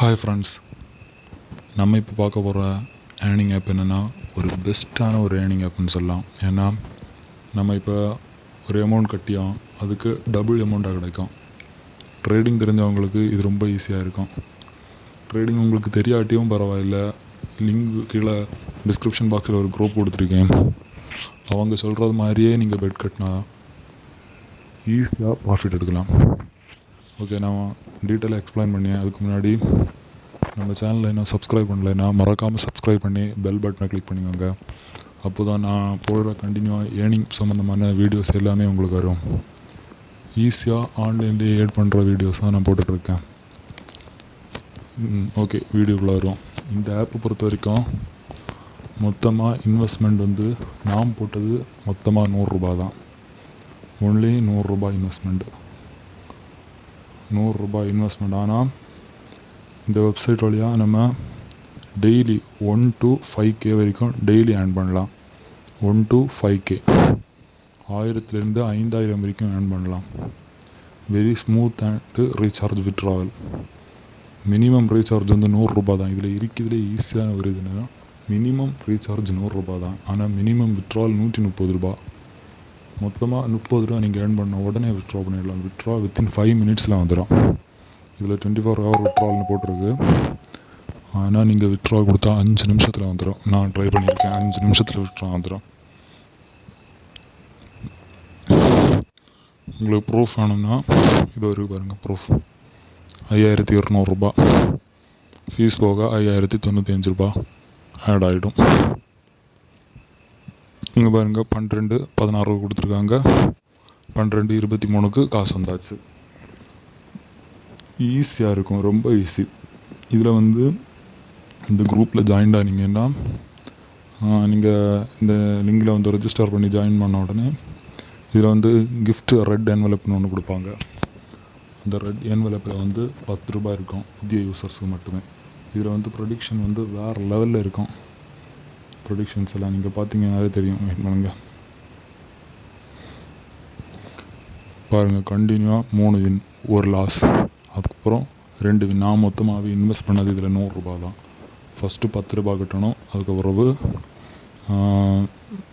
Hi friends, நம்ம இப்போ பார்க்க போகிற ஏர்னிங் ஆப் என்னென்னா ஒரு பெஸ்ட்டான ஒரு ஏர்னிங் ஆப்னு சொல்லலாம். ஏன்னா நம்ம இப்போ ஒரு அமௌண்ட் கட்டியோம், அதுக்கு டபுள் அமௌண்ட்டாக கிடைக்கும். ட்ரேடிங் தெரிஞ்சவங்களுக்கு இது ரொம்ப ஈஸியாக இருக்கும். ட்ரேடிங் உங்களுக்கு தெரியாட்டியும் பரவாயில்ல, லிங்க் கீழே டிஸ்கிரிப்ஷன் பாக்ஸில் ஒரு குரூப் கொடுத்துருக்கேன். அவங்க சொல்கிறது மாதிரியே நீங்கள் பெட் கட்டினா ஈஸியாக ப்ராஃபிட் எடுக்கலாம். ஓகே, நான் டீட்டெயிலாக எக்ஸ்பிளைன் பண்ணி அதுக்கு முன்னாடி நம்ம சேனலில் இன்னும் சப்ஸ்கிரைப் பண்ணலைன்னா மறக்காமல் சப்ஸ்கிரைப் பண்ணி பெல் பட்டனை கிளிக் பண்ணிக்கோங்க. அப்போ தான் நான் போடுற கண்டினியூவாக ஏர்னிங் சம்மந்தமான வீடியோஸ் எல்லாமே உங்களுக்கு வரும். ஈஸியாக ஆன்லைன்லேயே ஏட் பண்ணுற வீடியோஸ் தான் நான் போட்டுட்ருக்கேன். ஓகே, வீடியோக்குள்ளே வரும். இந்த ஆப்பை பொறுத்த வரைக்கும் மொத்தமாக இன்வெஸ்ட்மெண்ட் வந்து நான் போட்டது மொத்தமாக 100 ரூபா தான். ஒன்லி 100 ரூபாய் இன்வெஸ்ட்மெண்ட்டு. 100 ரூபாய் இன்வெஸ்ட்மெண்ட். ஆனால் இந்த வெப்சைட் வழியாக நம்ம டெய்லி 1 to 5K வரைக்கும் டெய்லி ஏர்ன் பண்ணலாம். 1 to 5K, 1000 5000 வரைக்கும் ஏர்ன் பண்ணலாம். Very smooth and recharge withdrawal. Minimum recharge வந்து 100 ரூபா தான். இதில் இருக்கிறதுலே ஈஸியான ஒரு இது என்னன்னா மினிமம் ரீசார்ஜ் 100 ரூபா தான். ஆனால் மினிமம் வித்ட்ராவல் 130 ரூபா. மொத்தமாக 30 ரூபா நீங்கள் ஏர்ன் பண்ண உடனே வித்ட்ரா பண்ணிடலாம். வித்ட்ரா வித்தின் 5 மினிட்ஸில் வந்துடும். இதில் 24 ஹவர் வித்ட்ரால்னு போட்டிருக்கு. ஆனால் நீங்கள் வித்ட்ரா கொடுத்தா 5 நிமிஷத்தில் வந்துடும். நான் ட்ரை பண்ணியிருக்கேன், 5 நிமிஷத்தில் வித்ட்ரா வந்துடும். உங்களுக்கு ப்ரூஃப் வேணும்னா இது வரைக்கும் பாருங்கள். ப்ரூஃப் 5200 ரூபா, ஃபீஸ் போக 5095 ரூபா ஆட் ஆகிடும். இங்கே பாருங்கள், 12/16 கொடுத்துருக்காங்க. 12/23க்கு காசு வந்தாச்சு. ஈஸியாக இருக்கும், ரொம்ப ஈஸி. இதில் வந்து இந்த குரூப்பில் ஜாயின் ஆனீங்கன்னா நீங்கள் இந்த லிங்கில் வந்து ரெஜிஸ்டர் பண்ணி ஜாயின் பண்ண உடனே இதில் வந்து கிஃப்ட் ரெட் என்வலப்னு ஒன்று கொடுப்பாங்க. அந்த ரெட் என்வலப்பில் வந்து 10 ரூபாய் இருக்கும் புதிய யூசர்ஸுக்கு மட்டுமே. இதில் வந்து ப்ரொடிக்ஷன் வந்து வேறு லெவலில் இருக்கும். ப்ரொடிக்ஷன்ஸ் எல்லாம் நீங்கள் பார்த்தீங்கன்னாலே தெரியும். வெயிட் பண்ணுங்க பாருங்கள். கண்டினியூவாக 3 வின் 1 லாஸ், அதுக்கப்புறம் 2 வின். நான் மொத்தமாகவே இன்வெஸ்ட் பண்ணது இதில் 100 ரூபா தான். ஃபஸ்ட்டு 10 ரூபா கட்டணும், அதுக்கப்புறம்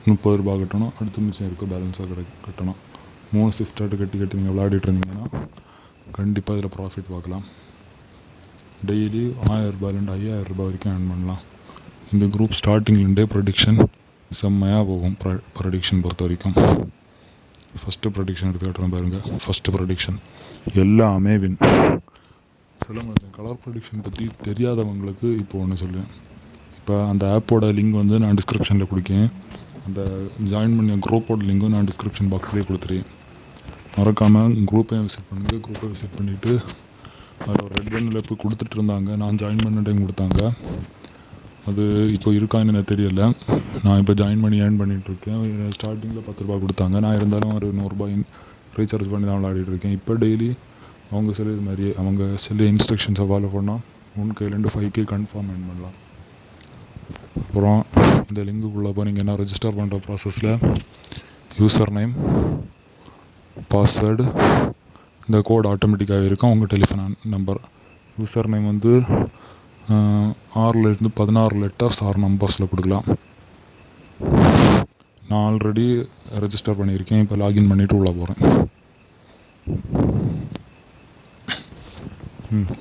30 ரூபா கட்டணும், அடுத்து மிச்சம் இருக்க பேலன்ஸாக கட்டணும். 3 ஷிஃப்டாட்டு கட்டி நீங்கள் விளையாடிட்டு இருந்தீங்கன்னா கண்டிப்பாக இதில் ப்ராஃபிட் பார்க்கலாம். டெய்லி 1000 ரூபாயிலேருந்து 5000 ரூபாய் வரைக்கும் ஏர்ன் பண்ணலாம். இந்த குரூப் ஸ்டார்டிங்லேருந்தே ப்ரொடிக்ஷன் செம்மையாக போகும். ப்ரொடிக்ஷன் பொறுத்த வரைக்கும் ஃபஸ்ட்டு ப்ரொடிக்ஷன் எடுத்துக்கிட்டோம் பாருங்கள். ஃபஸ்ட்டு ப்ரொடிக்ஷன் எல்லாமே வின். சொல்லுங்கள், கலர் ப்ரொடிக்ஷன் பற்றி தெரியாதவங்களுக்கு இப்போ ஒன்று சொல்லுவேன். இப்போ அந்த ஆப்போட லிங்க் வந்து நான் டிஸ்கிரிப்ஷனில் கொடுக்கேன். அந்த ஜாயின் பண்ண குரூப்போட லிங்க்கும் நான் டிஸ்கிரிப்ஷன் பாக்ஸ்லேயே கொடுத்துருக்கேன். மறக்காமல் குரூப்பையும் விசிட் பண்ணுங்கள். குரூப்பை விசிட் பண்ணிவிட்டு அதில் ஒரு ரெட் என்வலப் கொடுத்துட்டு இருந்தாங்க. நான் ஜாயின் பண்ண டைம் கொடுத்தாங்க. அது இப்போ இருக்கான்னு எனக்கு தெரியலை. நான் இப்போ ஜாயின் பண்ணி ஏர்ன் பண்ணிகிட்ருக்கேன். ஸ்டார்டிங்கில் 10 ரூபா கொடுத்தாங்க. நான் இருந்தாலும் ஒரு 100 ரூபாய் ரீசார்ஜ் பண்ணி தான் விளையாடிட்டுருக்கேன். இப்போ டெய்லி அவங்க சொல்லியது மாதிரியே அவங்க சொல்லிய இன்ஸ்ட்ரக்ஷன்ஸை ஃபாலோ பண்ணால் 1K 5K கன்ஃபார்ம் ஏர்ன் பண்ணலாம். அப்புறம் இந்த லிங்குக்குள்ளே போனீங்கன்னா ரெஜிஸ்டர் பண்ணுற ப்ராசஸில் யூசர் நேம், பாஸ்வேர்டு, இந்த கோட் ஆட்டோமேட்டிக்காகவே இருக்கும். உங்கள் டெலிஃபோன் நம்பர். யூசர் நேம் வந்து 6 to 16 லெட்டர்ஸ் 6 நம்பர்ஸில் கொடுக்கலாம். நான் ஆல்ரெடி ரெஜிஸ்டர் பண்ணியிருக்கேன். இப்போ லாகின் பண்ணிவிட்டு உள்ளே போகிறேன்.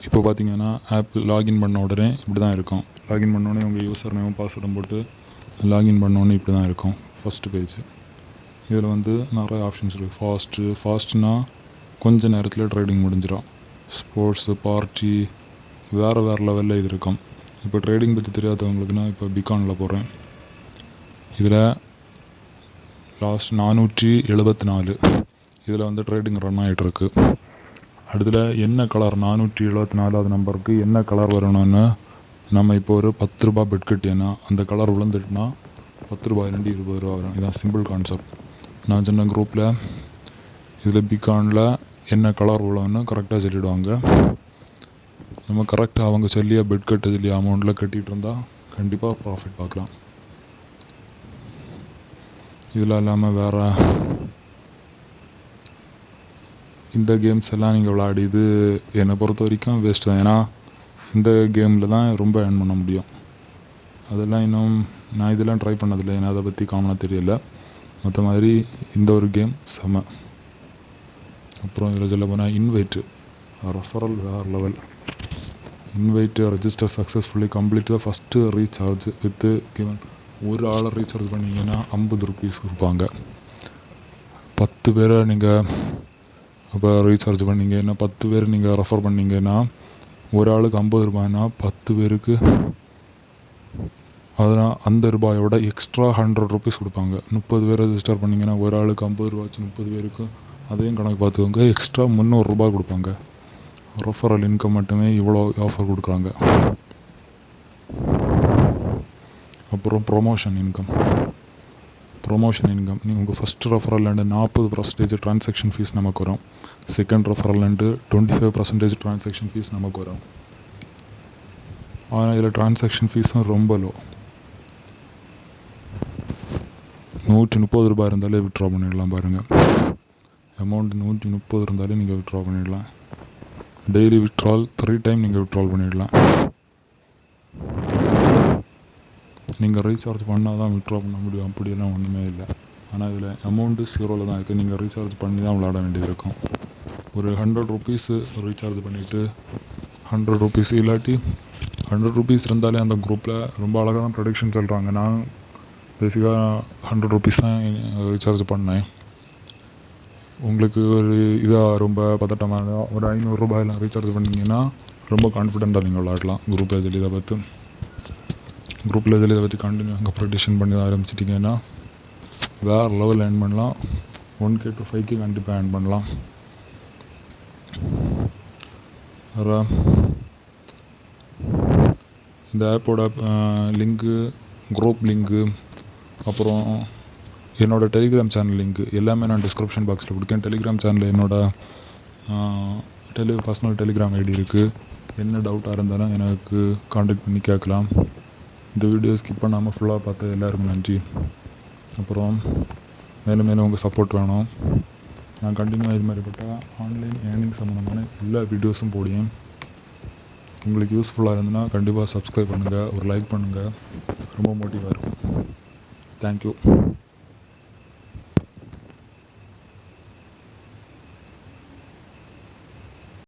இப்போ பார்த்தீங்கன்னா ஆப் லாகின் பண்ண உடனே இப்படி தான் இருக்கும். லாகின் பண்ணோடனே உங்கள் யூசர் நேமும் பாஸ்வேர்டும் போட்டு லாகின் பண்ணோடனே இப்படி தான் இருக்கும் ஃபஸ்ட்டு பேஜ். இதில் வந்து நிறைய ஆப்ஷன்ஸ் இருக்குது. ஃபாஸ்ட்னா கொஞ்சம் நேரத்தில் ட்ரேடிங் முடிஞ்சிடும். ஸ்போர்ட்ஸு, பார்ட்டி, வேறு லெவலில் இது இருக்கும். இப்போ ட்ரேடிங் பற்றி தெரியாதவங்களுக்குன்னா இப்போ பிகானில் போகிறேன். இதில் லாஸ்ட் 474 இதில் வந்து ட்ரேடிங் ரன் ஆகிட்டுருக்கு. அடுத்தது என்ன கலர் 474 நம்பருக்கு என்ன கலர் வரணும்னு நம்ம இப்போ ஒரு 10 ரூபா பெட் கட்டினா அந்த கலர் விழுந்துட்டுனா 10 ரூபாயிலேருந்து 20 ரூபா வரும். இதான் சிம்பிள் கான்செப்ட். நான் சின்ன குரூப்பில் இதில் பிகானில் என்ன கலர் விழுன்னு கரெக்டாக சொல்லிவிடுவாங்க. நம்ம கரெக்டாக அவங்க சொல்லிய பெட் கட்ட சொல்லிய அமௌண்ட்டில் கட்டிகிட்டு இருந்தால் கண்டிப்பாக ப்ராஃபிட் பார்க்கலாம். இதில் இல்லாமல் வேறு இந்த கேம்ஸ் எல்லாம் நீங்கள் விளையாடி இது என்னை பொறுத்த வரைக்கும் வேஸ்ட் தான். ஏன்னா இந்த கேமில் தான் ரொம்ப ஏர்ன் பண்ண முடியும். அதெல்லாம் இன்னும் நான் இதெல்லாம் ட்ரை பண்ணதில்லை, ஏன்னா அதை பற்றி காமனாக தெரியல. மற்ற மாதிரி இந்த ஒரு கேம் செம. அப்புறம் இதில் சொல்ல போனால் இன்வைட்டு ரெஃபரல் வேறு level. Invite register successfully complete the first recharge with given. ஒரு ஆளை ரீசார்ஜ் பண்ணிங்கன்னா 50 rupees கொடுப்பாங்க. 10 பேரை நீங்கள் அப்போ ரீசார்ஜ் பண்ணிங்கன்னா 10 பேர் நீங்கள் ரெஃபர் பண்ணிங்கன்னா ஒரு ஆளுக்கு 50 ரூபாய்னா 10 பேருக்கு அதனால் அந்த ரூபாயோட எக்ஸ்ட்ரா 100 rupees கொடுப்பாங்க. 30 பேர் ரெஜிஸ்டர் பண்ணிங்கன்னா ஒரு ஆளுக்கு 50 ரூபாய்ச்சு 30 பேருக்கு அதையும் கணக்கு பார்த்துக்கோங்க. எக்ஸ்ட்ரா 300 ரூபாய் கொடுப்பாங்க. ரெஃபரல் இன்கம் மட்டுமே இவ்வளோ ஆஃபர் கொடுக்குறாங்க. அப்புறம் ப்ரொமோஷன் இன்கம். நீங்கள் உங்கள் ஃபஸ்ட் ரெஃபரல்லேருந்து 40% ட்ரான்சாக்ஷன் ஃபீஸ் நமக்கு வரும். செகண்ட் ரெஃபரல்லேருந்து 25% ட்ரான்சாக்ஷன் ஃபீஸ் நமக்கு வரும். ஆனால் இதில் ட்ரான்சாக்ஷன் ஃபீஸும் ரொம்ப லோ. 130 ரூபாய் இருந்தாலே வித்ட்ரா பண்ணிடலாம். பாருங்கள், அமௌண்ட் 130 இருந்தாலே நீங்கள் வித்ட்ரா பண்ணிடலாம். டெய்லி வித்ட்ரால் 3 டைம் நீங்கள் வித்ட்ரால் பண்ணிடலாம். நீங்கள் ரீசார்ஜ் பண்ணால் தான் வித்ட்ரா பண்ண முடியும், அப்படியெல்லாம் ஒன்றுமே இல்லை. ஆனால் இதில் அமௌண்ட்டு 0 தான் இருக்குது. நீங்கள் ரீசார்ஜ் பண்ணி தான் விளையாட வேண்டியது இருக்கும். ஒரு 100 rupees ரீசார்ஜ் பண்ணிவிட்டு 100 rupees இல்லாட்டி 100 rupees இருந்தாலே அந்த குரூப்பில் ரொம்ப அழகாக தான் ப்ரொடக்ஷன் சொல்கிறாங்க. நான் பேசிக்காக 100 rupees தான் ரீசார்ஜ் பண்ணேன். உங்களுக்கு ஒரு இதாக ரொம்ப பதட்டமான ஒரு 500 ரூபாயெல்லாம் ரீசார்ஜ் பண்ணிங்கன்னா ரொம்ப கான்ஃபிடென்ட்டாக நீங்கள் விளையாடலாம். குரூப்பில் இதை பற்றி கண்டினியூ அங்கே ப்ரொடக்ஷன் பண்ணி தான் ஆரம்பிச்சிட்டிங்கன்னா வேறு லெவல் ஏர்ன் பண்ணலாம். 1K to 5K கண்டிப்பாக ஏர்ன் பண்ணலாம். இந்த ஆப்போட லிங்க்கு, குரூப் லிங்க்கு, அப்புறம் என்னோடய டெலிகிராம் சேனல் லிங்க்கு எல்லாமே நான் டிஸ்கிரிப்ஷன் பாக்ஸில் கொடுக்கேன். டெலிகிராம் சேனலில் என்னோடய பர்சனல் டெலிகிராம் ஐடி இருக்குது. என்ன டவுட்டாக இருந்தாலும் எனக்கு காண்டாக்ட் பண்ணி கேட்கலாம். இந்த வீடியோ ஸ்கிப் பண்ணாமல் ஃபுல்லாக பார்த்து எல்லாருக்கும் நன்றி. அப்புறம் மேலும் உங்கள் சப்போர்ட் வேணும். நான் கண்டினியூவாக இது மாதிரிப்பட்ட ஆன்லைன் ஏர்னிங் சம்மந்தமான எல்லா வீடியோஸும் போடுவேன். உங்களுக்கு யூஸ்ஃபுல்லாக இருந்ததுன்னா கண்டிப்பாக சப்ஸ்கிரைப் பண்ணுங்கள், ஒரு லைக் பண்ணுங்கள், ரொம்ப மோட்டிவாக இருக்கும். தேங்க்யூ.